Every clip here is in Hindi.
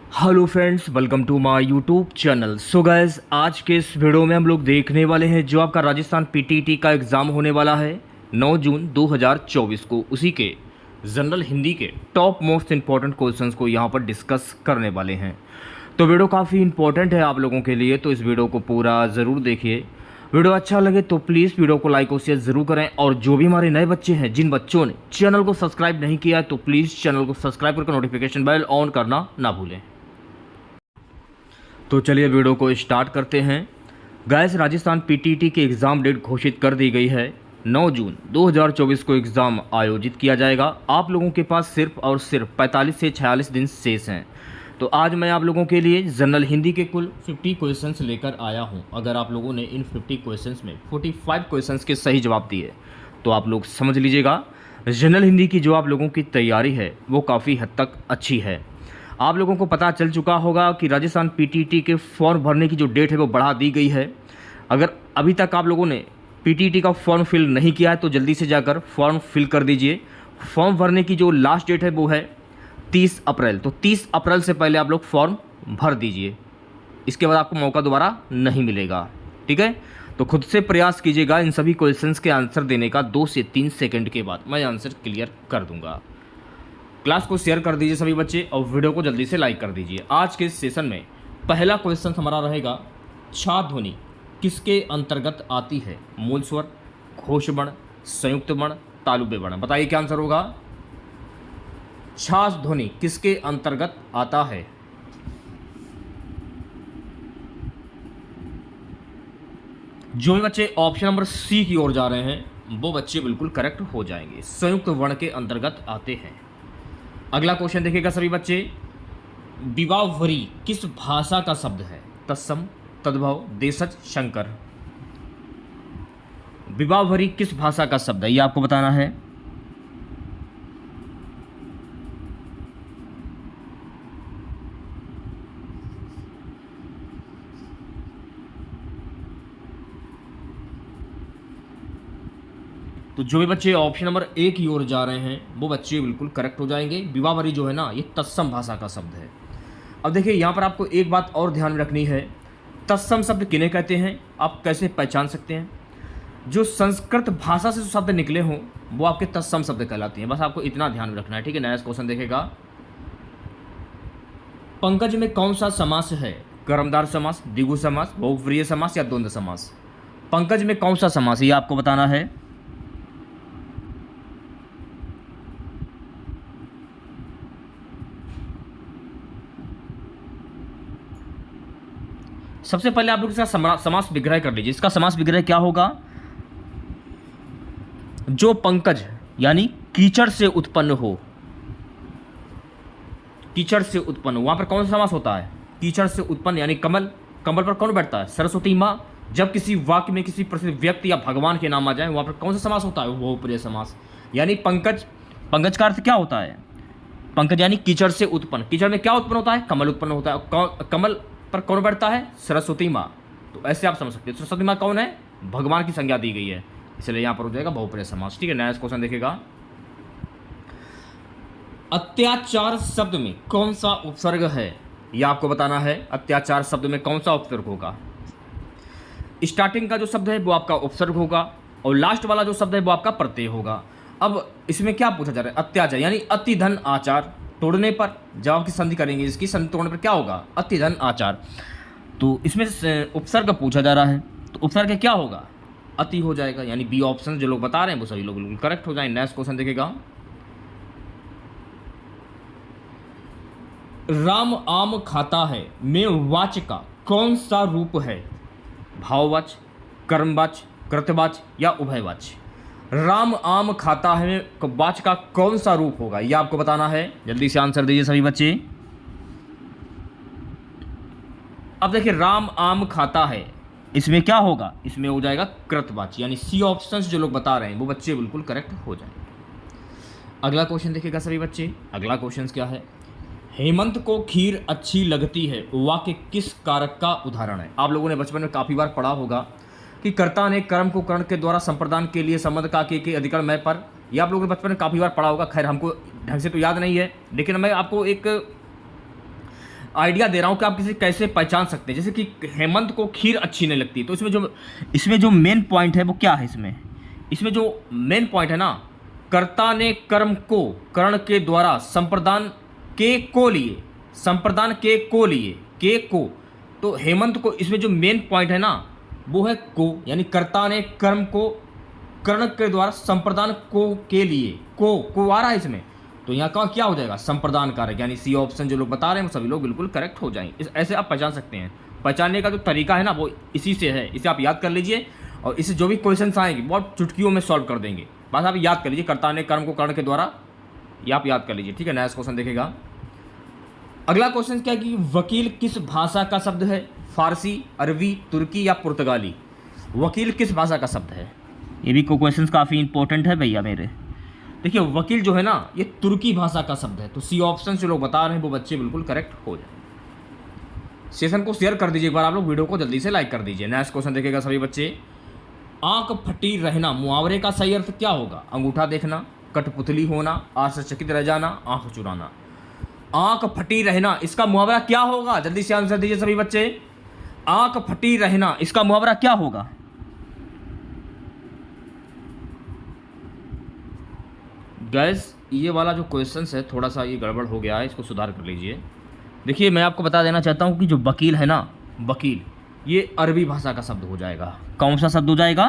Hello friends, welcome to my YouTube channel. So guys, आज के इस वीडियो में हम लोग देखने वाले हैं जो आपका राजस्थान पीटीटी का एग्ज़ाम होने वाला है 9 जून 2024 को। उसी के जनरल हिंदी के टॉप मोस्ट इंपॉर्टेंट क्वेश्चंस को यहाँ पर डिस्कस करने वाले हैं। तो वीडियो काफ़ी इंपॉर्टेंट है आप लोगों के लिए, तो इस वीडियो को पूरा ज़रूर देखिए। वीडियो अच्छा लगे तो प्लीज़ वीडियो को लाइक और शेयर ज़रूर करें। और जो भी हमारे नए बच्चे हैं, जिन बच्चों ने चैनल को सब्सक्राइब नहीं किया, तो प्लीज़ चैनल को सब्सक्राइब करके नोटिफिकेशन बेल ऑन करना ना भूलें। तो चलिए वीडियो को स्टार्ट करते हैं। गाइस, राजस्थान पीटीटी की एग्ज़ाम डेट घोषित कर दी गई है। 9 जून 2024 को एग्ज़ाम आयोजित किया जाएगा। आप लोगों के पास सिर्फ और सिर्फ 45 से 46 दिन शेष हैं। तो आज मैं आप लोगों के लिए जनरल हिंदी के कुल 50 क्वेश्चंस लेकर आया हूं। अगर आप लोगों ने इन 50 क्वेश्चंस में 45 क्वेश्चंस के सही जवाब दिए तो आप लोग समझ लीजिएगा जनरल हिंदी की जो आप लोगों की तैयारी है वो काफ़ी हद तक अच्छी है। आप लोगों को पता चल चुका होगा कि राजस्थान पीटीटी के फॉर्म भरने की जो डेट है वो बढ़ा दी गई है। अगर अभी तक आप लोगों ने पीटीटी का फॉर्म फिल नहीं किया है तो जल्दी से जाकर फॉर्म फिल कर दीजिए। फॉर्म भरने की जो लास्ट डेट है वो है 30 अप्रैल। तो 30 अप्रैल से पहले आप लोग फॉर्म भर दीजिए, इसके बाद आपको मौका दोबारा नहीं मिलेगा। ठीक है, तो खुद से प्रयास कीजिएगा। इन सभी क्वेश्चंस के आंसर देने का 2 से 3 सेकंड के बाद मैं आंसर क्लियर कर दूंगा। क्लास को शेयर कर दीजिए सभी बच्चे और वीडियो को जल्दी से लाइक कर दीजिए। आज के सेशन में पहला क्वेश्चन हमारा रहेगा, छा ध्वनि किसके अंतर्गत आती है? मूल स्वर, घोष वर्ण, संयुक्त वर्ण, तालुब्य वर्ण। बताइए क्या आंसर होगा। छा ध्वनि किसके अंतर्गत आता है? जो भी बच्चे ऑप्शन नंबर सी की ओर जा रहे हैं वो बच्चे बिल्कुल करेक्ट हो जाएंगे, संयुक्त वर्ण के अंतर्गत आते हैं। अगला क्वेश्चन देखिएगा सभी बच्चे, विवाहवरी किस भाषा का शब्द है? तत्सम, तद्भव, देशज, शंकर। विवाहवरी किस भाषा का शब्द है ये आपको बताना है। तो जो भी बच्चे ऑप्शन नंबर ए की ओर जा रहे हैं वो बच्चे बिल्कुल करेक्ट हो जाएंगे। विवाहवरी जो है ना, ये तत्सम भाषा का शब्द है। अब देखिए यहाँ पर आपको एक बात और ध्यान में रखनी है, तत्सम शब्द किन्हें कहते हैं, आप कैसे पहचान सकते हैं? जो संस्कृत भाषा से जो शब्द निकले हों वो आपके तत्सम शब्द कहलाते हैं। बस आपको इतना ध्यान में रखना है। ठीक है, नया क्वेश्चन देखेगा, पंकज में कौन सा समास है? कर्मधार समास, द्विगु समास, बहुव्रीहि समास या द्वंद्व समास। पंकज में कौन सा समास है ये आपको बताना है। सबसे पहले आप लोग इसका समास विग्रह कर लीजिए। इसका समास विग्रह क्या होगा? जो पंकज यानी कीचड़ से उत्पन्न हो, कीचड़ से उत्पन्न, वहां पर कौन सा समास होता है? कीचड़ से उत्पन्न यानी कमल। कमल पर कौन बैठता है? सरस्वती माँ। जब किसी वाक्य में किसी प्रसिद्ध व्यक्ति या भगवान के नाम आ जाए वहां पर कौन सा समास होता है? वो प्रिय समास। यानी पंकज, पंकज का अर्थ क्या होता है? पंकज यानी कीचड़ से उत्पन्न। कीचड़ में क्या उत्पन्न होता है? कमल उत्पन्न होता है। कमल पर कौन बैठता है? सरस्वती माँ। तो ऐसे आप समझ सकते हैं। सरस्वती माँ कौन है? भगवान की संज्ञा दी गई है, इसलिए यहां पर हो जाएगा बहुप्रिय समास। ठीक है, नया क्वेश्चन देखेगा, अत्याचार शब्द में कौन सा उपसर्ग है यह आपको बताना है। अत्याचार शब्द में कौन सा उपसर्ग होगा? स्टार्टिंग का जो शब्द है वो आपका उपसर्ग होगा और लास्ट वाला जो शब्द है वो आपका प्रत्यय होगा। अब इसमें क्या पूछा जा रहा है? अत्याचार यानी अति धन आचार तोड़ने पर, जवाब की संधि करेंगे, इसकी संधि तोड़ने पर क्या होगा? अति धन आचार। तो इसमें उपसर्ग पूछा जा रहा है, तो उपसर्ग क्या होगा? अति हो जाएगा। यानी बी ऑप्शन जो लोग बता रहे हैं वो सभी लोग बिल्कुल करेक्ट हो जाएंगे। नेक्स्ट क्वेश्चन देखेगा, राम आम खाता है में वाच्य का कौन सा रूप है? भाववाच्य, कर्मवाच्य, कृतवाच्य या उभयवाच्य। राम आम खाता है वाच्य का कौन सा रूप होगा यह आपको बताना है। जल्दी से आंसर दीजिए सभी बच्चे। अब देखिए, राम आम खाता है, इसमें क्या होगा? इसमें हो जाएगा कृतवाच्य। यानी सी ऑप्शंस जो लोग बता रहे हैं वो बच्चे बिल्कुल करेक्ट हो जाएंगे। अगला क्वेश्चन देखिएगा सभी बच्चे। अगला क्वेश्चन क्या है, हेमंत को खीर अच्छी लगती है वाक्य किस कारक का उदाहरण है? आप लोगों ने बचपन में काफ़ी बार पढ़ा होगा कि कर्ता ने कर्म को कर्ण के द्वारा संप्रदान के लिए संबंध का के अधिकरण में पर, यह आप लोगों ने बचपन में काफ़ी बार पढ़ा होगा। खैर हमको ढंग से तो याद नहीं है, लेकिन मैं आपको एक आइडिया दे रहा हूँ कि आप किसी कैसे पहचान सकते हैं। जैसे कि हेमंत को खीर अच्छी नहीं लगती, तो इसमें जो मेन पॉइंट है वो क्या है, इसमें जो मेन पॉइंट है ना, कर्ता ने कर्म को कर्ण के द्वारा संप्रदान के को लिए, संप्रदान के को, तो हेमंत को इसमें जो मेन पॉइंट है ना वो है को, यानी कर्ता ने कर्म को कर्ण के द्वारा संप्रदान को के लिए, को आ रहा है इसमें, तो यहाँ का क्या हो जाएगा, संप्रदान कारक, यानी सी ऑप्शन जो लोग बता रहे हैं वो सभी लोग बिल्कुल करेक्ट हो जाएंगे। ऐसे आप पहचान सकते हैं। पहचानने का जो तरीका है ना वो इसी से है, इसे आप याद कर लीजिए और इससे जो भी क्वेश्चन आएंगे बहुत चुटकियों में सॉल्व कर देंगे। बस आप याद कर लीजिए, कर्ता ने कर्म को कर्ण के द्वारा, ये आप याद कर लीजिए, ठीक है। नेक्स्ट क्वेश्चन देखेगा। अगला क्वेश्चन क्या है कि वकील किस भाषा का शब्द है, फारसी, अरबी, तुर्की या पुर्तगाली। वकील किस भाषा का शब्द है, ये भी क्वेश्चन काफ़ी इंपॉर्टेंट है भैया मेरे। देखिए वकील जो है ना ये तुर्की भाषा का शब्द है, तो सी ऑप्शन जो लोग बता रहे हैं वो बच्चे बिल्कुल करेक्ट हो जाए। सेशन को शेयर कर दीजिए एक बार आप लोग, वीडियो को जल्दी से लाइक कर दीजिए। नेक्स्ट क्वेश्चन देखेगा सभी बच्चे। आंख फटी रहना मुहावरे का सही अर्थ क्या होगा, अंगूठा देखना, कठपुतली होना, आश्चर्यचकित रह जाना, आंख चुराना। आंख फटी रहना इसका मुहावरा क्या होगा, जल्दी से आंसर दीजिए सभी बच्चे। आंख फटी रहना इसका मुहावरा क्या होगा। गैस ये वाला जो क्वेश्चन है थोड़ा सा ये गड़बड़ हो गया है, इसको सुधार कर लीजिए। देखिए मैं आपको बता देना चाहता हूँ कि जो वकील है ना, वकील ये अरबी भाषा का शब्द हो जाएगा। कौन सा शब्द हो जाएगा,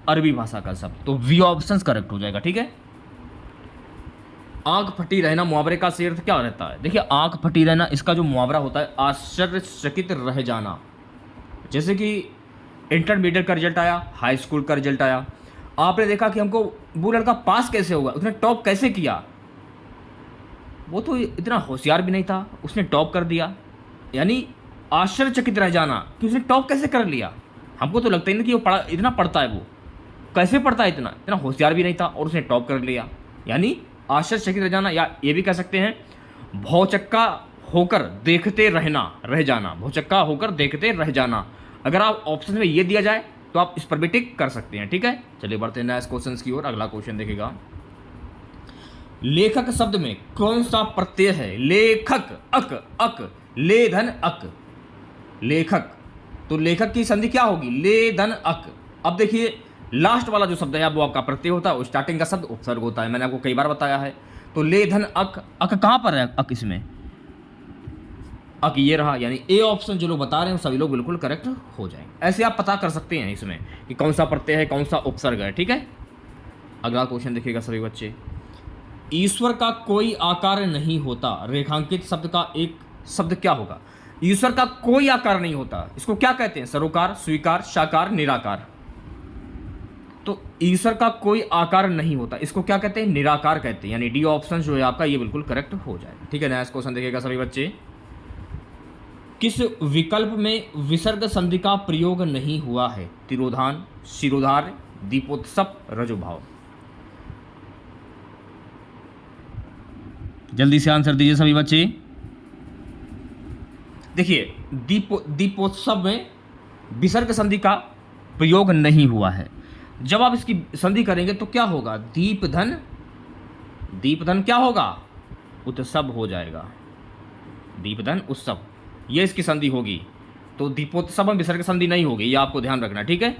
अरबी भाषा का शब्द, तो वी ऑप्शन करेक्ट हो जाएगा, ठीक है। आंख फटी रहना मुहावरे का सही अर्थ क्या रहता है, देखिए आंख फटी रहना इसका जो मुहावरा होता है आश्चर्यचकित रह जाना। जैसे कि इंटरमीडिएट का रिजल्ट आया, हाई स्कूल का रिजल्ट आया, आपने देखा कि हमको वो लड़का पास कैसे हुआ, उसने टॉप कैसे किया, वो तो इतना होशियार भी नहीं था, उसने टॉप कर दिया, यानी आश्चर्यचकित रह जाना कि उसने टॉप कैसे कर लिया। हमको तो लगता ही नहीं कि वो इतना पढ़ता है, वो कैसे पढ़ता है, इतना होशियार भी नहीं था और उसने टॉप कर लिया, यानी आश्चर्यचकित रह जाना। या ये भी कह सकते हैं भौचक्का होकर देखते रहना, रह जाना, भौचक्का होकर देखते रह जाना। अगर आप ऑप्शन में ये दिया जाए तो आप इस पर भी टिक कर सकते हैं, ठीक है। चलिए बढ़ते हैं नेक्स्ट क्वेश्चन की ओर। अगला क्वेश्चन देखेगा। लेखक शब्द में कौन सा प्रत्यय है, लेखक, अक, अक, ले धन अक, लेखक, तो लेखक की संधि क्या होगी, ले धन अक। अब देखिए लास्ट वाला जो शब्द है वो आपका प्रत्यय होता है, स्टार्टिंग का शब्द उपसर्ग होता है, मैंने आपको कई बार बताया है। तो ले धन अक, अक कहाँ पर है, अक इसमें, अक ये रहा, यानी ए ऑप्शन जो लोग बता रहे हैं सभी लोग बिल्कुल करेक्ट हो जाएंगे। ऐसे आप पता कर सकते हैं इसमें कि कौन सा प्रत्यय है, कौन सा उपसर्ग है, ठीक है। अगला क्वेश्चन देखिएगा सभी बच्चे। ईश्वर का कोई आकार नहीं होता, रेखांकित शब्द का एक शब्द क्या होगा। ईश्वर का कोई आकार नहीं होता, इसको क्या कहते हैं, सरोकार, स्वीकार, साकार, निराकार। तो ईश्वर का कोई आकार नहीं होता, इसको क्या कहते हैं, निराकार कहते हैं, यानी डी ऑप्शन जो है आपका ये बिल्कुल करेक्ट हो जाएगा, ठीक है। नेक्स्ट क्वेश्चन देखिएगा सभी बच्चे। किस विकल्प में विसर्ग संधि का प्रयोग नहीं हुआ है, तिरोधान, शिरोधार्य, दीपोत्सव, रजुभाव। जल्दी से आंसर दीजिए सभी बच्चे। देखिए दीपोत्सव में विसर्ग संधि का प्रयोग नहीं हुआ है। जब आप इसकी संधि करेंगे तो क्या होगा, दीपधन, दीपधन क्या होगा, उत्सव हो जाएगा, दीपधन उत्सव, ये इसकी संधि होगी। तो दीपोत्सव में विसर्ग संधि नहीं होगी, ये आपको ध्यान रखना, ठीक है।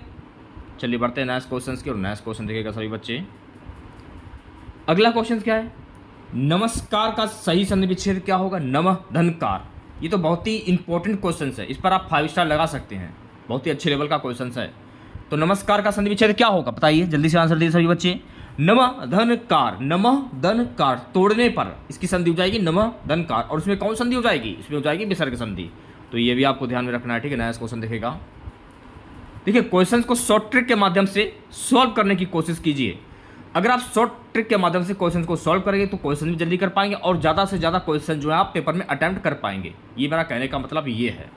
चलिए बढ़ते हैं नेक्स्ट क्वेश्चन की और नेक्स्ट क्वेश्चन देखिएगा सभी बच्चे। अगला क्वेश्चन क्या है, नमस्कार का सही संधि विच्छेद क्या होगा, नमः धनकार। ये तो बहुत ही इंपॉर्टेंट क्वेश्चन है, इस पर आप 5 स्टार लगा सकते हैं, बहुत ही अच्छे लेवल का क्वेश्चन है। तो नमस्कार का संधि विच्छेद क्या होगा बताइए, जल्दी से आंसर दीजिए सभी बच्चे। नमः धनकार, नमः धनकार तोड़ने पर इसकी संधि हो जाएगी नमः धनकार, और इसमें कौन संधि हो जाएगी, इसमें हो जाएगी विसर्ग संधि। तो ये भी आपको ध्यान में रखना है, ठीक है। नेक्स्ट क्वेश्चन देखेगा। देखिए क्वेश्चन को शॉर्ट ट्रिक के माध्यम से सॉल्व करने की कोशिश कीजिए। अगर आप शॉर्ट ट्रिक के माध्यम से क्वेश्चन को सॉल्व करेंगे तो क्वेश्चन भी जल्दी कर पाएंगे और ज़्यादा से ज़्यादा क्वेश्चन जो है आप पेपर में अटैम्प्ट कर पाएंगे। ये मेरा कहने का मतलब ये है,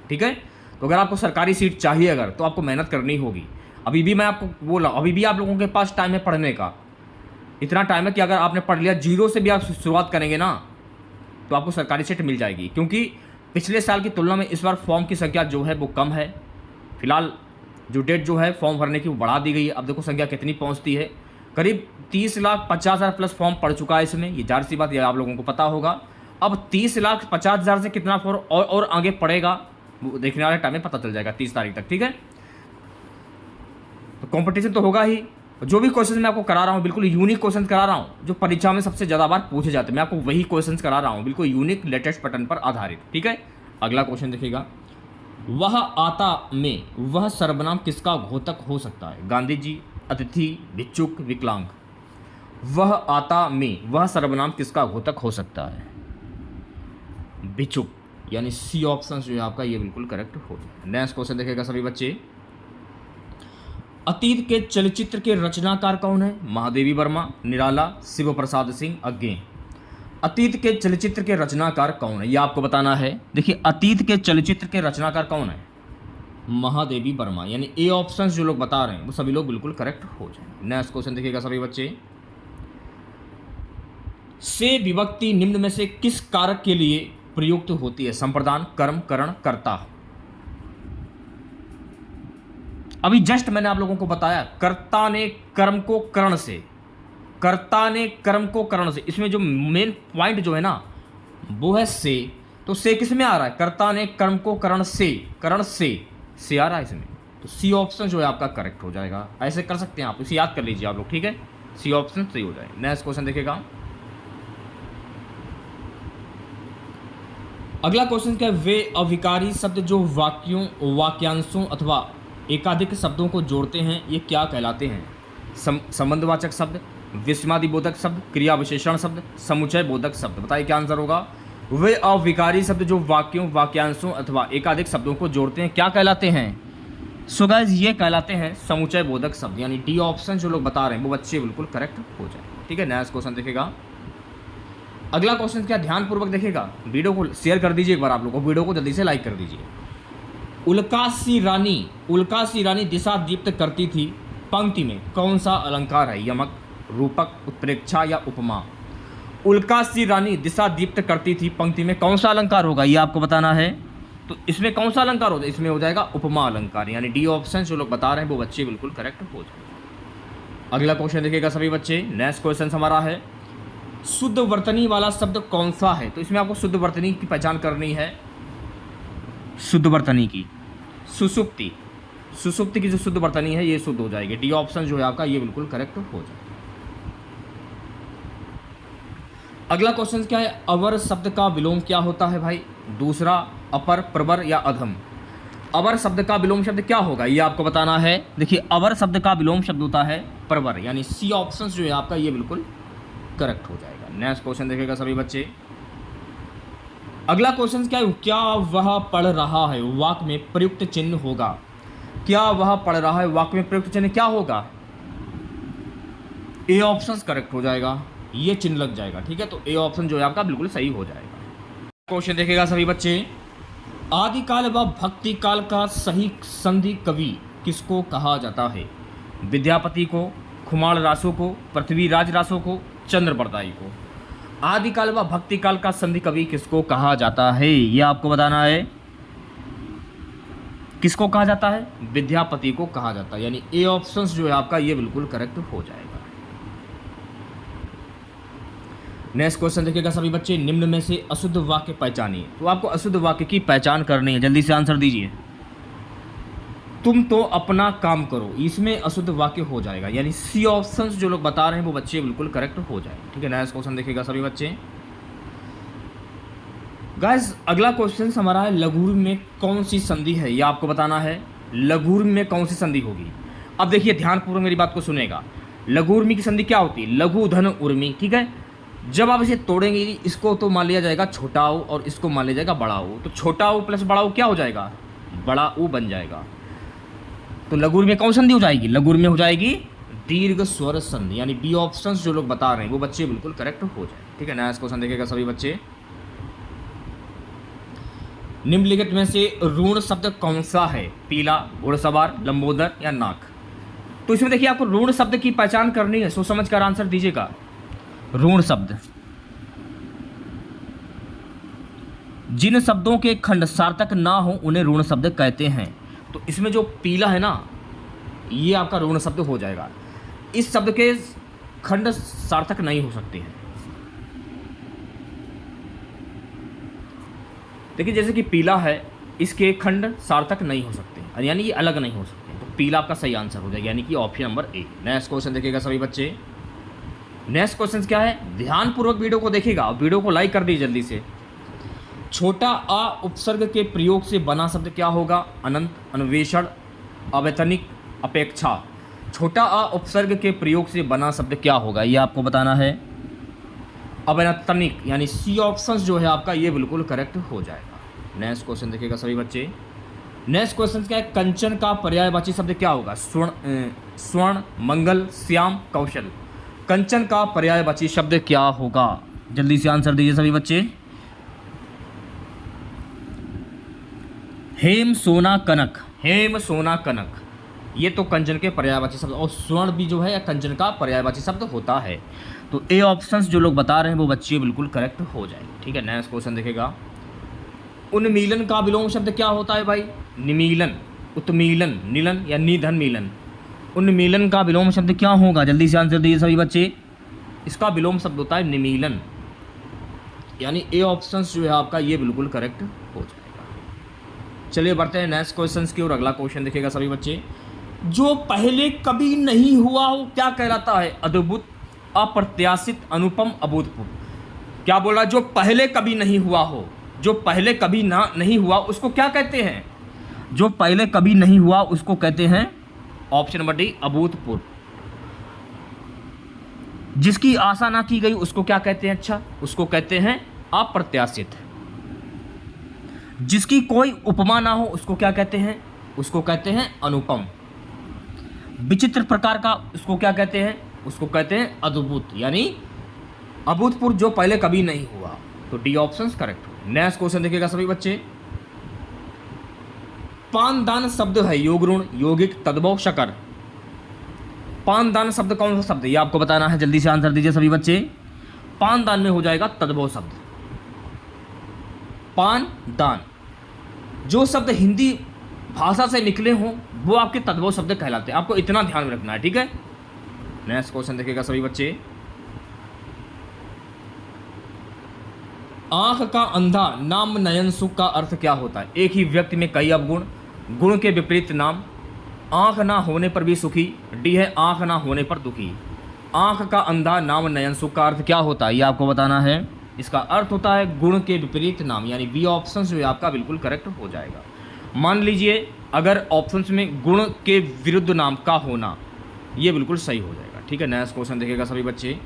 ठीक है। तो अगर आपको सरकारी सीट चाहिए अगर, तो आपको मेहनत करनी होगी। अभी भी मैं आपको बोला, अभी भी आप लोगों के पास टाइम है पढ़ने का, इतना टाइम है कि अगर आपने पढ़ लिया, जीरो से भी आप शुरुआत करेंगे ना तो आपको सरकारी सीट मिल जाएगी। क्योंकि पिछले साल की तुलना में इस बार फॉर्म की संख्या जो है वो कम है। फिलहाल जो डेट जो है फॉर्म भरने की वो बढ़ा दी गई है। अब देखो संख्या कितनी पहुंचती है, करीब 30,50,000 प्लस फॉर्म पड़ चुका है इसमें, ये जाहिर सी बात, ये आप लोगों को पता होगा। अब 30,50,000 से कितना और आगे पड़ेगा वो देखने वाले टाइम में पता चल जाएगा 30 तारीख तक, ठीक है। तो कंपटीशन तो होगा ही। जो भी क्वेश्चन मैं आपको करा रहा हूँ बिल्कुल यूनिक क्वेश्चन करा रहा हूँ, जो परीक्षा में सबसे ज़्यादा बार पूछे जाते हैं, मैं आपको वही क्वेश्चन करा रहा हूँ, बिल्कुल यूनिक लेटेस्ट पैटर्न पर आधारित, ठीक है। अगला क्वेश्चन देखिएगा, वह आता में वह सर्वनाम किसका घोतक हो सकता है? गांधी जी, अतिथि, भिक्षुक, विकलांग। वह आता में वह सर्वनाम किसका घोतक हो सकता है? भिक्षुक, यानी सी ऑप्शन जो है आपका ये बिल्कुल करेक्ट हो जाए। नेक्स्ट क्वेश्चन देखिएगा सभी बच्चे, अतीत के चलचित्र के रचनाकार कौन है? महादेवी वर्मा, निराला, शिव प्रसाद सिंह, अज्ञे। अतीत के चलचित्र के रचनाकार कौन है ये आपको बताना है। देखिए अतीत के चलचित्र के रचनाकार कौन है? महादेवी वर्मा, यानी ए ऑप्शन जो लोग बता रहे हैं वो सभी लोग बिल्कुल करेक्ट हो जाएंगे। नेक्स्ट क्वेश्चन देखिएगा सभी बच्चे, से विभक्ति निम्न में से किस कारक के लिए प्रयुक्त होती है? संप्रदान, कर्म, करण, कर्ता। अभी जस्ट मैंने आप लोगों को बताया, कर्ता ने कर्म को करण से, कर्ता ने कर्म को करण से, इसमें जो मेन पॉइंट जो है ना वो है से। तो से किस में आ रहा है? कर्ता ने कर्म को करण से आ रहा है इसमें। तो सी ऑप्शन जो है आपका करेक्ट हो जाएगा। ऐसे कर सकते हैं आप, इसे याद कर लीजिए आप लोग, ठीक है। सी ऑप्शन सही हो जाए। नेक्स्ट क्वेश्चन देखिएगा, अगला क्वेश्चन क्या है? वे अविकारी शब्द जो वाक्यों, वाक्यांशों अथवा एकाधिक शब्दों को जोड़ते हैं ये क्या कहलाते हैं? संबंधवाचक शब्द, विस्मयादिबोधक शब्द, क्रिया विशेषण शब्द, समुच्चय बोधक शब्द। बताइए क्या आंसर होगा? वे अविकारी शब्द जो वाक्यों, वाक्यांशों अथवा एकाधिक शब्दों को जोड़ते हैं क्या कहलाते हैं? सो गाइस ये कहलाते हैं समुच्चय बोधक शब्द, यानी डी ऑप्शन जो लोग बता रहे हैं वो बच्चे बिल्कुल करेक्ट हो जाए, ठीक है। नेक्स्ट क्वेश्चन देखिएगा, अगला क्वेश्चन क्या ध्यानपूर्वक देखिएगा, वीडियो को शेयर कर दीजिए एक बार, आप लोगों को वीडियो को जल्दी से लाइक कर दीजिए। उल्कासी रानी दिशा दीप्त करती थी पंक्ति में कौन सा अलंकार है? यमक, रूपक, उत्प्रेक्षा या उपमा। उल्कासी रानी दिशा दीप्त करती थी पंक्ति में कौन सा अलंकार होगा ये आपको बताना है। तो इसमें कौन सा अलंकार होगा? इसमें हो जाएगा उपमा अलंकार, यानी डी ऑप्शन जो लोग बता रहे हैं वो बच्चे बिल्कुल करेक्ट हो जाएंगे। अगला क्वेश्चन देखिएगा सभी बच्चे, नेक्स्ट क्वेश्चन हमारा है शुद्ध वर्तनी वाला शब्द कौन सा है? तो इसमें आपको शुद्ध वर्तनी की पहचान करनी है। शुद्ध वर्तनी की सुसुप्ति की जो शुद्ध वर्तनी है ये शुद्ध हो जाएगी। डी ऑप्शन जो है आपका ये बिल्कुल करेक्ट हो जाएगा। अगला क्वेश्चन क्या है? अवर शब्द का विलोम क्या होता है भाई? दूसरा, अपर, प्रवर या अधम। अवर शब्द का विलोम शब्द क्या होगा ये आपको बताना है। देखिए अवर शब्द का विलोम शब्द होता है प्रवर, यानी सी ऑप्शन जो है आपका ये बिल्कुल करेक्ट हो जाएगा। नेक्स्ट क्वेश्चन देखिएगा सभी बच्चे, अगला क्वेश्चन क्या है? क्या वह पढ़ रहा है वाक्य में प्रयुक्त चिन्ह होगा? क्या वह पढ़ रहा है वाक्य में प्रयुक्त चिन्ह क्या होगा? ए ऑप्शन करेक्ट हो जाएगा, ये चिन्ह लग जाएगा, ठीक है। तो ए ऑप्शन जो है आपका बिल्कुल सही हो जाएगा। क्वेश्चन देखिएगा सभी बच्चे, आदिकाल व भक्ति काल का सही संधि कवि किसको कहा जाता है? विद्यापति को, खुमाण रासो को, पृथ्वीराज रासो को, चंद्र बरदाई को। आदिकाल व भक्ति काल का संधि कवि किसको कहा जाता है ये आपको बताना है। किसको कहा जाता है? विद्यापति को कहा जाता है, यानी ए ऑप्शन जो है आपका ये बिल्कुल करेक्ट हो जाएगा। नेक्स्ट क्वेश्चन देखिएगा सभी बच्चे, निम्न में से अशुद्ध वाक्य पहचानिए। तो आपको अशुद्ध वाक्य की पहचान करनी है, जल्दी से आंसर दीजिए। तुम तो अपना काम करो, इसमें अशुद्ध वाक्य हो जाएगा, यानी सी ऑप्शन जो लोग बता रहे हैं वो बच्चे बिल्कुल करेक्ट हो जाएंगे, ठीक है। नेक्स्ट क्वेश्चन देखिएगा सभी बच्चे, गाइस अगला क्वेश्चन हमारा है लघुरूप में कौन सी संधि है ये आपको बताना है। लघुरूप में कौन सी संधि होगी? अब देखिए ध्यानपूर्वक मेरी बात को सुनेगा। लघुरूपी की संधि क्या होती है? लघु धन उर्मी, ठीक है। जब आप इसे तोड़ेंगे इसको तो मान लिया जाएगा छोटा ऊ और इसको मान लिया जाएगा बड़ा ऊ, तो छोटा ऊ प्लस बड़ा ऊ क्या हो जाएगा? बड़ा ऊ बन जाएगा। तो लघुरूप में कौन संधि हो जाएगी? लघुरूप में हो जाएगी दीर्घ स्वर संधि, यानी बी ऑप्शन जो लोग बता रहे हैं वो बच्चे बिल्कुल करेक्ट हो जाए, ठीक है। नेक्स्ट क्वेश्चन देखिएगा सभी बच्चे, निम्नलिखित में से ऋण शब्द कौन सा है? पीला, घुड़सवार, लंबोदर या नाक। तो इसमें देखिए आपको ऋण शब्द की पहचान करनी है, सोच समझ कर आंसर दीजिएगा। ऋण शब्द, जिन शब्दों के खंड सार्थक ना हो उन्हें ऋण शब्द कहते हैं। तो इसमें जो पीला है ना ये आपका ऋण शब्द हो जाएगा। इस शब्द के खंड सार्थक नहीं हो सकते हैं। देखिए जैसे कि पीला है, इसके खंड सार्थक नहीं हो सकते, यानी ये अलग नहीं हो सकते, तो पीला आपका सही आंसर हो जाएगा, यानी कि option number A. Next question देखिएगा सभी बच्चे। नेक्स्ट क्वेश्चन क्या है, ध्यानपूर्वक वीडियो को देखिएगा, वीडियो को लाइक कर दीजिए जल्दी से। छोटा आ उपसर्ग के प्रयोग से बना शब्द क्या होगा? अनंत, अन्वेषण, अवैतनिक, अपेक्षा। छोटा आ उपसर्ग के प्रयोग से बना शब्द क्या होगा, ये आपको बताना है। अवैतनिक, यानी सी ऑप्शन जो है आपका ये बिल्कुल करेक्ट हो जाएगा। नेक्स्ट क्वेश्चन देखिएगा सभी बच्चे। नेक्स्ट क्वेश्चन क्या है, कंचन का पर्यायवाची शब्द क्या होगा? स्वर्ण, मंगल, श्याम, कौशल। कंचन का पर्यायवाची शब्द क्या होगा? जल्दी से आंसर दीजिए सभी बच्चे। हेम, सोना, कनक। हेम, सोना, कनक, ये तो कंचन के पर्यायवाची शब्द, और स्वर्ण भी जो है कंचन का पर्यायवाची शब्द होता है। तो ए ऑप्शंस जो लोग बता रहे हैं वो बच्चे बिल्कुल करेक्ट हो जाएंगे। ठीक है, नेक्स्ट क्वेश्चन देखेगा। उन्मीलन का विलोम शब्द क्या होता है भाई? निमीलन, उत्मीलन, नीलन या निधन मीलन। उन्मीलन का विलोम शब्द क्या होगा? जल्दी से आंसर दीजिए सभी बच्चे। इसका विलोम शब्द होता है निमीलन, यानी ए ऑप्शन जो है आपका ये बिल्कुल करेक्ट हो जाएगा। चलिए बढ़ते हैं नेक्स्ट क्वेश्चन की ओर। अगला क्वेश्चन देखिएगा सभी बच्चे। जो पहले कभी नहीं हुआ हो क्या कहलाता है? अद्भुत, अप्रत्याशित, अनुपम, अभूतपूर्व। क्या बोल रहा है? जो पहले कभी नहीं हुआ हो, जो पहले कभी ना नहीं हुआ उसको क्या कहते हैं? जो पहले कभी नहीं हुआ उसको कहते हैं ऑप्शन नंबर डी, अभूतपूर्व। जिसकी आशा ना की गई उसको क्या कहते हैं? अच्छा, उसको कहते हैं अप्रत्याशित। जिसकी कोई उपमा ना हो उसको क्या कहते हैं? उसको कहते हैं अनुपम। विचित्र प्रकार का उसको क्या कहते हैं? उसको कहते हैं अद्भुत, यानी अभूतपूर्व जो पहले कभी नहीं हुआ। तो डी ऑप्शन करेक्ट हो। नेक्स्ट क्वेश्चन देखिएगा सभी बच्चे। पानदान शब्द है योग ऋण, यौगिक, तद्भव, शकर। पानदान शब्द कौन सा शब्द है ये आपको बताना है, जल्दी से आंसर दीजिए सभी बच्चे। पानदान में हो जाएगा तद्भव शब्द। पानदान, जो शब्द हिंदी भाषा से निकले हों वो आपके तद्भव शब्द कहलाते हैं, आपको इतना ध्यान में रखना है। ठीक है, नेक्स्ट क्वेश्चन देखिएगा सभी बच्चे। आंख का अंधा, नाम, नयन, सुख का अर्थ क्या होता है? एक ही व्यक्ति में कई अवगुण, गुण के विपरीत नाम, आंख ना होने पर भी सुखी। डी है आंख ना होने पर दुखी। आंख का अंधा, नाम, नयन, सुख का अर्थ क्या होता है ये आपको बताना है। इसका अर्थ होता है गुण के विपरीत नाम, यानी बी ऑप्शन जो है आपका बिल्कुल करेक्ट हो जाएगा। मान लीजिए अगर ऑप्शंस में गुण के विरुद्ध नाम का होना, ये बिल्कुल सही हो जाएगा। ठीक है, नेक्स्ट क्वेश्चन देखिएगा सभी बच्चे।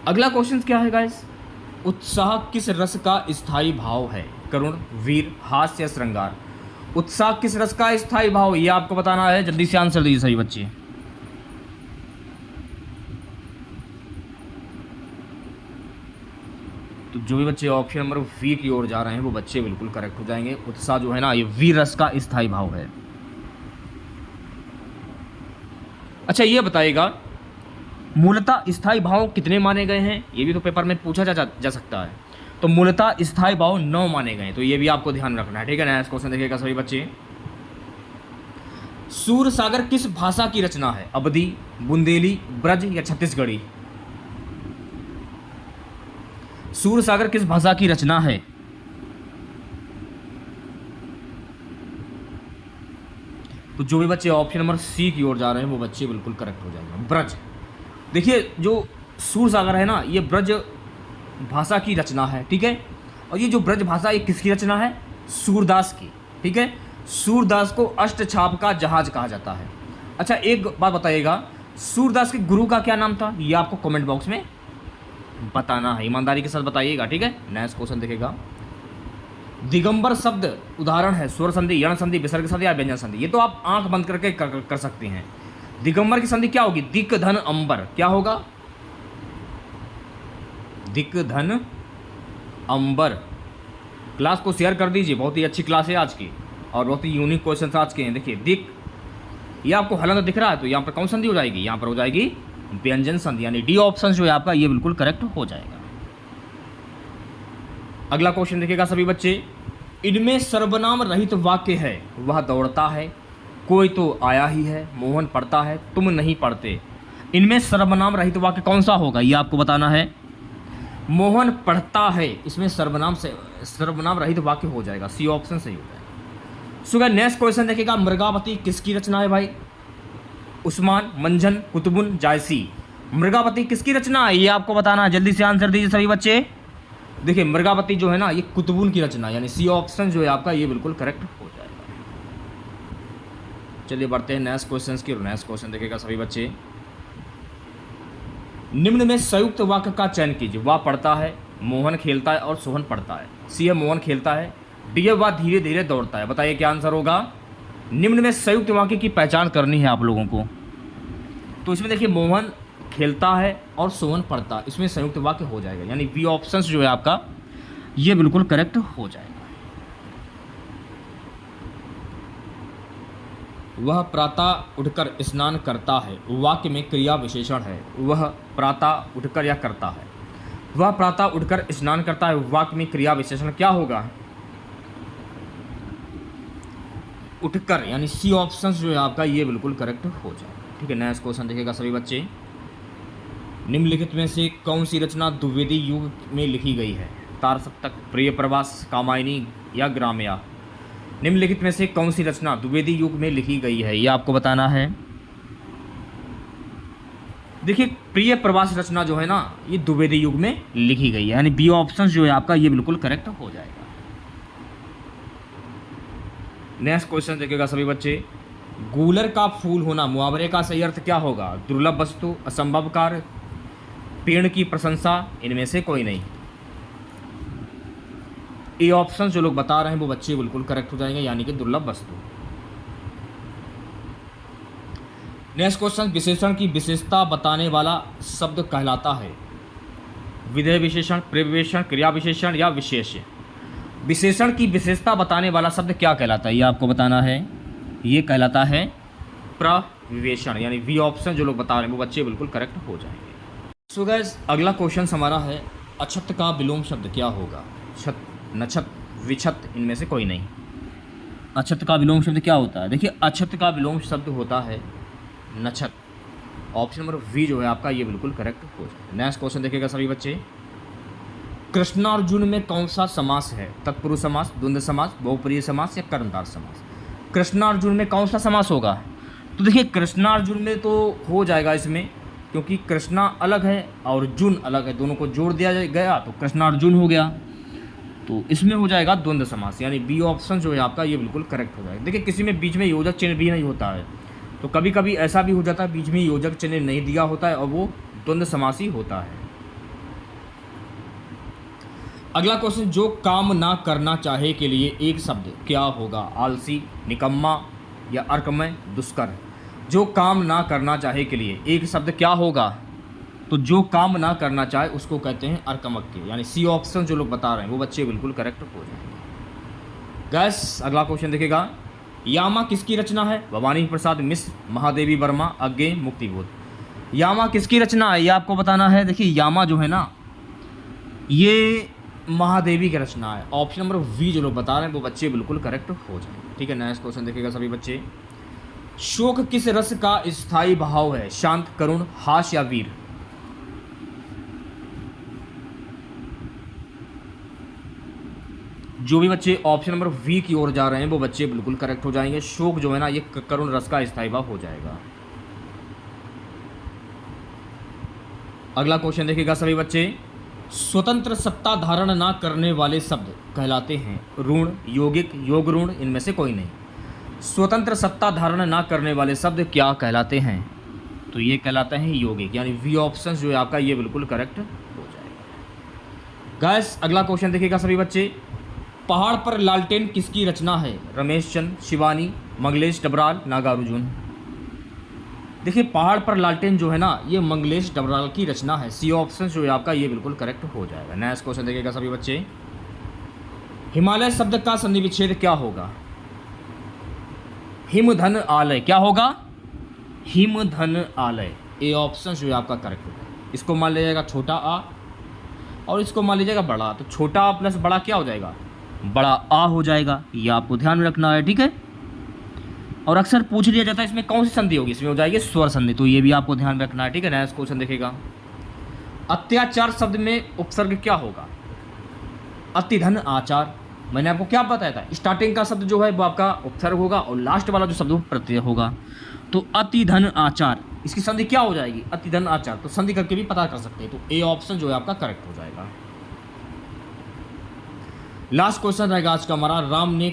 अगला क्वेश्चन क्या है गाइस? उत्साह किस रस का स्थायी भाव है? करुण, वीर, हास्य या श्रृंगार। उत्साह किस रस का स्थायी भाव, ये आपको बताना है, जल्दी से आंसर दीजिए सभी बच्चे। तो जो भी बच्चे ऑप्शन नंबर वी की ओर जा रहे हैं वो बच्चे बिल्कुल करेक्ट हो जाएंगे। उत्साह जो है ना ये वीर रस का स्थायी भाव है। अच्छा ये बताइएगा मूलतः स्थायी भाव कितने माने गए हैं? ये भी तो पेपर में पूछा जा सकता है। तो मूलतः स्थायी भाव 9 माने गए हैं, तो ये भी आपको ध्यान रखना है। ठीक है, नेक्स्ट क्वेश्चन देखिएगा सभी बच्चे। सूर सागर किस भाषा की रचना है? अवधी, बुंदेली, ब्रज या छत्तीसगढ़ी। सूर सागर किस भाषा की रचना है? तो जो भी बच्चे ऑप्शन नंबर सी की ओर जा रहे हैं वो बच्चे बिल्कुल करेक्ट हो जाएंगे। ब्रज, देखिए जो सूर सागर है ना ये ब्रज भाषा की रचना है। ठीक है, और ये जो ब्रज भाषा ये किसकी रचना है? सूरदास की। ठीक है, सूरदास को अष्टछाप का जहाज कहा जाता है। अच्छा एक बात बताइएगा, सूरदास के गुरु का क्या नाम था? ये आपको कमेंट बॉक्स में बताना है, ईमानदारी के साथ बताइएगा। ठीक है, नेक्स्ट क्वेश्चन देखेगा। दिगंबर शब्द उदाहरण है स्वर संधि, यण संधि, विसर्ग संधि या व्यंजन संधि। ये तो आप आंख बंद करके कर सकते हैं। दिगंबर की संधि क्या होगी? दिक धन अंबर। क्या होगा? दिक धन अंबर। क्लास को शेयर कर दीजिए, बहुत ही अच्छी क्लास है आज की और बहुत ही यूनिक क्वेश्चन आज के हैं। देखिए दिक, ये आपको हलन दिख रहा है तो यहाँ पर कौन संधि हो जाएगी? यहाँ पर हो जाएगी व्यंजन संधि, यानी डी ऑप्शन जो है आपका ये बिल्कुल करेक्ट हो जाएगा। अगला क्वेश्चन देखिएगा सभी बच्चे। इनमें सर्वनाम रहित वाक्य है, वह दौड़ता है, कोई तो आया ही है, मोहन पढ़ता है, तुम नहीं पढ़ते। इनमें सर्वनाम रहित वाक्य कौन सा होगा ये आपको बताना है। मोहन पढ़ता है, इसमें सर्वनाम से सर्वनाम रहित वाक्य हो जाएगा, सी ऑप्शन सही हो जाएगा। सो गाइस नेक्स्ट क्वेश्चन देखिएगा, मृगावती किसकी रचना है भाई? उस्मान, मंझन, कुतुबुन, जायसी। मृगावती किसकी रचना है ये आपको बताना है, जल्दी से आंसर दीजिए सभी बच्चे। देखिए मृगावती जो है ना ये कुतुबुन की रचना, यानी सी ऑप्शन जो है आपका ये बिल्कुल करेक्ट हो जाएगा। चलिए बढ़ते हैं नेक्स्ट क्वेश्चन की। नेक्स्ट क्वेश्चन देखिएगा सभी बच्चे, निम्न में संयुक्त वाक्य का चयन कीजिए। वह पढ़ता है, मोहन खेलता है और सोहन पढ़ता है। सी है मोहन खेलता है, डी है वह धीरे धीरे दौड़ता है। बताइए क्या आंसर होगा? निम्न में संयुक्त वाक्य की पहचान करनी है आप लोगों को। तो इसमें देखिए मोहन खेलता है और सोहन पढ़ता है, इसमें संयुक्त वाक्य हो जाएगा, यानी बी ऑप्शन जो है आपका ये बिल्कुल करेक्ट हो जाएगा। वह प्रातः उठकर स्नान करता है, वाक्य में क्रिया विशेषण है। वह प्रातः उठकर या करता है, वह प्रातः उठकर स्नान करता है, वाक्य में क्रिया विशेषण क्या होगा? उठकर, यानी सी ऑप्शन जो है आपका ये बिल्कुल करेक्ट हो जाएगा। ठीक है, नेक्स्ट क्वेश्चन देखिएगा सभी बच्चे, निम्नलिखित में से कौन सी रचना द्विवेदी युग में लिखी गई है? तार सप्तक, प्रिय प्रवास, कामायनी या ग्राम्या। निम्नलिखित में से कौन सी रचना द्विवेदी युग में लिखी गई है ये आपको बताना है। देखिए प्रिय प्रवास रचना जो है ना ये द्विवेदी युग में लिखी गई है, यानी बी ऑप्शन जो है आपका ये बिल्कुल करेक्ट हो जाएगा। नेक्स्ट क्वेश्चन देखिएगा सभी बच्चे, गूलर का फूल होना मुहावरे का सही अर्थ क्या होगा? दुर्लभ वस्तु, असंभव कार्य, पेड़ की प्रशंसा, इनमें से कोई नहीं। ए ऑप्शन जो लोग बता रहे हैं वो बच्चे बिल्कुल करेक्ट हो जाएंगे, यानी कि दुर्लभ वस्तु। नेक्स्ट क्वेश्चन, विशेषण की विशेषता बताने वाला शब्द कहलाता है? विधेय विशेषण, प्रविशेषण, क्रिया विशेषण या विशेष्य। विशेषण की विशेषता बताने वाला शब्द क्या कहलाता है ये आपको बताना है। ये कहलाता है प्रविशेषण, यानी वी ऑप्शन जो लोग बता रहे हैं वो बच्चे बिल्कुल करेक्ट हो जाएंगे। सो गाइस अगला क्वेश्चन हमारा है, अछत का विलोम शब्द क्या होगा? छत, नछत, विछत, इनमें से कोई नहीं। अछत का विलोम शब्द क्या होता है? देखिए अछत का विलोम शब्द होता है नछत। ऑप्शन नंबर वी जो है आपका ये बिल्कुल करेक्ट हो जाए। नेक्स्ट क्वेश्चन देखिएगा सभी बच्चे, कृष्णार्जुन में कौन सा समास है? तत्पुरुष समास, द्वंद्व समास, बहुप्रिय समास या कर्मधार समास। कृष्णार्जुन में कौन सा समास होगा? तो देखिए कृष्णार्जुन में तो हो जाएगा इसमें, क्योंकि कृष्णा अलग है और जुन अलग है, दोनों को जोड़ दिया गया तो कृष्णार्जुन हो गया। तो इसमें हो जाएगा द्वंद्व समास, यानी बी ऑप्शन जो है आपका ये बिल्कुल करेक्ट हो जाएगा। देखिए किसी में बीच में योजक चिन्ह भी नहीं होता है, तो कभी कभी ऐसा भी हो जाता है बीच में योजक चिन्ह नहीं दिया होता है और वो द्वंद्व समास ही होता है। अगला क्वेश्चन, जो काम ना करना चाहे के लिए एक शब्द क्या होगा? आलसी, निकम्मा या अर्कमय, दुष्कर। जो काम ना करना चाहे के लिए एक शब्द क्या होगा? तो जो काम ना करना चाहे उसको कहते हैं अर्कमक्य, यानी सी ऑप्शन जो लोग बता रहे हैं वो बच्चे बिल्कुल करेक्ट हो जाएंगे। गैस अगला क्वेश्चन देखिएगा, यामा किसकी रचना है? भवानी प्रसाद मिश्र, महादेवी वर्मा, अज्ञे, मुक्तिबोध। यामा किसकी रचना है ये आपको बताना है। देखिए यामा जो है ना ये महादेवी की रचना है। ऑप्शन नंबर वी जो लोग बता रहे हैं वो बच्चे बिल्कुल करेक्ट हो जाएंगे। ठीक है, नेक्स्ट क्वेश्चन देखिएगा सभी बच्चे, शोक किस रस का स्थायी भाव है? शांत, करुण, हास्य या वीर। जो भी बच्चे ऑप्शन नंबर वी की ओर जा रहे हैं वो बच्चे बिल्कुल करेक्ट हो जाएंगे। शोक जो है ना ये करुण रस का स्थायी भाव हो जाएगा। अगला क्वेश्चन देखिएगा सभी बच्चे, स्वतंत्र सत्ता धारण ना करने वाले शब्द कहलाते हैं? ऋण, यौगिक, योग ऋण, इनमें से कोई नहीं। स्वतंत्र सत्ता धारण ना करने वाले शब्द क्या कहलाते हैं? तो ये कहलाते हैं यौगिक, यानी वी ऑप्शन जो है आपका ये बिल्कुल करेक्ट हो जाएगा। गाइस अगला क्वेश्चन देखिएगा सभी बच्चे, पहाड़ पर लालटेन किसकी रचना है? रमेश चंद, शिवानी, मंगलेश डबराल, नागार्जुन। देखिए पहाड़ पर लालटेन जो है ना ये मंगलेश डबराल की रचना है। सी ऑप्शन जो है आपका ये बिल्कुल करेक्ट हो जाएगा। नेक्स्ट क्वेश्चन देखिएगा सभी बच्चे, हिमालय शब्द का संधि विच्छेद क्या होगा? हिमधन आलय, क्या होगा? हिमधन आलय। ए ऑप्शन जो है आपका करेक्ट होगा। इसको मान लिया जाएगा छोटा आ और इसको मान लीजिएगा बड़ा, तो छोटा आ प्लस बड़ा क्या हो जाएगा? बड़ा आ हो जाएगा। ये आपको ध्यान में रखना है, ठीक है। और अक्सर पूछ लिया जाता है इसमें कौन सी संधि होगी? इसमें हो जाएगी स्वर संधि, तो ये भी आपको ध्यान में रखना है, ठीक है। नेक्स्ट क्वेश्चन देखेगा, अत्याचार शब्द में उपसर्ग क्या होगा? अतिधन आचार। मैंने आपको क्या बताया था, स्टार्टिंग का शब्द जो है वो आपका उपसर्ग होगा और लास्ट वाला जो शब्द वो प्रत्यय होगा। तो अतिधन आचार, इसकी संधि क्या हो जाएगी? अतिधन आचार। तो संधि करके भी पता कर सकते हैं। तो ए ऑप्शन जो है आपका करेक्ट हो जाएगा। लास्ट क्वेश्चन रहेगा आज का हमारा, राम ने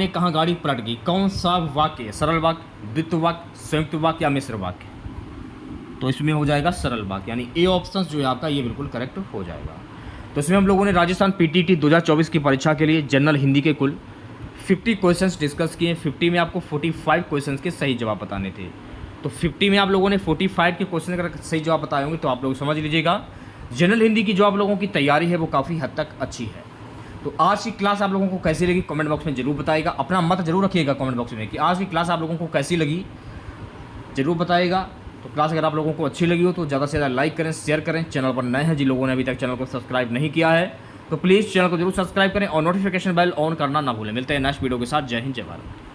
कहाँ गाड़ी पलट गई? कौन सा वाक्य है? सरल वाक्य, द्वित्व वाक्य, संयुक्त वाक्य या मिश्र वाक्य? तो इसमें हो जाएगा सरल वाक्य, यानी ए ऑप्शन जो है आपका ये बिल्कुल करेक्ट हो जाएगा। तो इसमें हम लोगों ने राजस्थान पीटीटी 2024 की परीक्षा के लिए जनरल हिंदी के कुल 50 क्वेश्चंस डिस्कस किए। 50 में आपको 45 क्वेश्चंस के सही जवाब बताने थे। तो 50 में आप लोगों ने 45 के क्वेश्चन अगर सही जवाब बताए होंगे तो आप लोग समझ लीजिएगा जनरल हिंदी की जो आप लोगों की तैयारी है वो काफ़ी हद तक अच्छी है। तो आज की क्लास आप लोगों को कैसी लगी कमेंट बॉक्स में जरूर बताइएगा। अपना मत जरूर रखिएगा कमेंट बॉक्स में कि आज की क्लास आप लोगों को कैसी लगी, जरूर बताइएगा। तो क्लास अगर आप लोगों को अच्छी लगी हो तो ज़्यादा से ज़्यादा लाइक करें, शेयर करें। चैनल पर नए हैं जिन लोगों ने अभी तक चैनल को सब्सक्राइब नहीं किया है तो प्लीज़ चैनल को जरूर सब्सक्राइब करें और नोटिफिकेशन बेल ऑन करना ना भूलें। मिलते हैं नेक्स्ट वीडियो के साथ। जय हिंद, जय भारत।